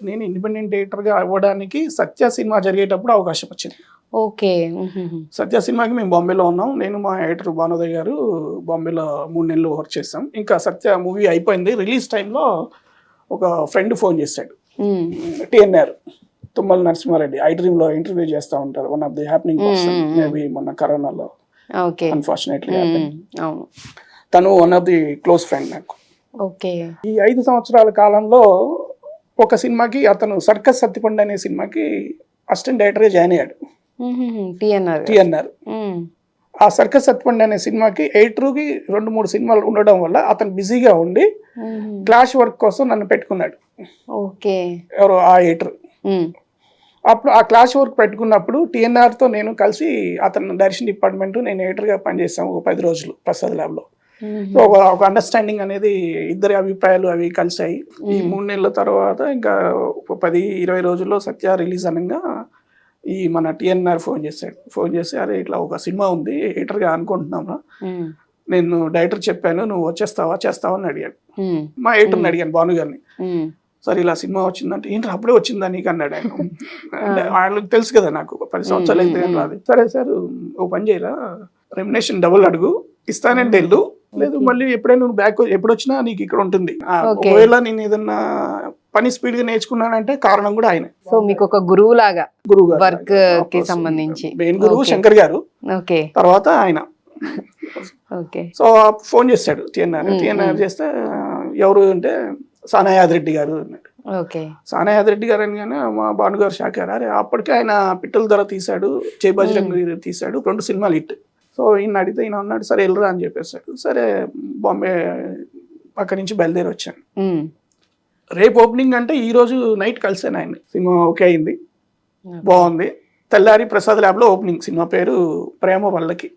నేను ఇండిపెండెంట్ డైరెక్టర్గా అవ్వడానికి సత్య సినిమా జరిగేటప్పుడు అవకాశం వచ్చింది. ఓకే. సత్య సినిమాకి మేము బాంబేలో ఉన్నాం. నేను మా ఎడిటర్ భానుదయ్ గారు బాంబేలో 3 నెలలు వర్క్ చేస్తాం. ఇంకా సత్య మూవీ అయిపోయింది. రిలీజ్ టైంలో ఒక ఫ్రెండ్ ఫోన్ చేశాడు, టిఎన్ఆర్ తుమ్మల నరసింహారెడ్డి. ఐ డ్రీమ్లో ఇంటర్వ్యూ చేస్తూ ఉంటారు, one of the happening person. Maybe మొన్న కరోనాలో అన్ఫార్చునేట్లీ తను one of the close friend నాకు. ఈ 5 సంవత్సరాల కాలంలో ఒక సినిమాకి అతను సర్కస్ సత్తిపండు అనే సినిమాకి అసిస్టెంట్ డైరెక్టర్గా జాయిన్ అయ్యాడు, టిఎన్ఆర్. ఆ సర్కస్ సత్తిపండు అనే సినిమాకి ఎడిటర్కి 2-3 సినిమాలు ఉండడం వల్ల అతను బిజీగా ఉండి క్లాష్ వర్క్ కోసం నన్ను పెట్టుకున్నాడు. ఎవరు ఆ ఎడిటర్. అప్పుడు ఆ క్లాష్ వర్క్ పెట్టుకున్నప్పుడు టిఎన్ఆర్తో నేను కలిసి అతను డైరెక్షన్ డిపార్ట్మెంట్, నేను ఎడిటర్గా పనిచేస్తాము ఒక 10 రోజులు ప్రసాద్ ల్యాబ్లో. సో ఒక అండర్స్టాండింగ్ అనేది, ఇద్దరి అభిప్రాయాలు అవి కలిసాయి. ఈ 3 నెలల తర్వాత ఇంకా 10-20 రోజుల్లో సత్య రిలీజ్ అనగా ఈ మన టిఎన్ఆర్ ఫోన్ చేశాడు. ఫోన్ చేసి, అరే ఇట్లా ఒక సినిమా ఉంది ఎడిటర్గా అనుకుంటున్నామా, నేను డైరెక్టర్ చెప్పాను, నువ్వు చేస్తావా అని అడిగాడు. మా ఎడిటర్ని అడిగాను, భాను గారిని. సరే ఇలా సినిమా వచ్చిందంటే, ఏంటి అప్పుడే వచ్చిందా నీకు అన్నాడు ఆయన. అంటే వాళ్ళకి తెలుసు కదా నాకు 10 సంవత్సరాలు అయితే ఏం రాదు. సరే సార్ ఓ పని చేయరా, రెమ్యునేషన్ డబుల్ అడుగు, ఇస్తానంటే వెళ్ళు, లేదు మళ్ళీ ఎప్పుడైనా నువ్వు బ్యాక్ ఎప్పుడు వచ్చినా నీకు ఇక్కడ ఉంటుంది. ఒకవేళ నేను ఏదన్నా పని స్పీడ్ గా నేర్చుకున్నానంటే కారణం కూడా ఆయన. సో మీకు ఒక గురువు లాగా, గురువు వర్క్ కి సంబంధించి మెయిన్ గురువు శంకర్ గారు, తర్వాత ఆయన. సో ఫోన్ చేస్తాడు టిఎన్ఆర్ చేస్తే, ఎవరు అంటే సానాయాదిరెడ్డి గారు అన్నాడు. సానాయాదిరెడ్డి గారు అని కానీ మా భానుగారు షాక్ అయ్యారు. అరే అప్పటికే ఆయన పిట్టల ధర తీశాడు, జై బజరంగ్ తీశాడు, 2 సినిమాలు హిట్. సో ఈయన అడిగితే ఈయన అన్నాడు, సరే వెళ్ళరా అని చెప్పేశాడు. సరే బాంబే పక్క నుంచి బయలుదేరి వచ్చాను. రేపు ఓపెనింగ్ అంటే ఈ రోజు నైట్ కలిసాను ఆయన. సినిమా ఓకే అయింది, బాగుంది. తెల్లారి ప్రసాద్ ల్యాబ్లో ఓపెనింగ్. సినిమా పేరు ప్రేమ వల్లకి.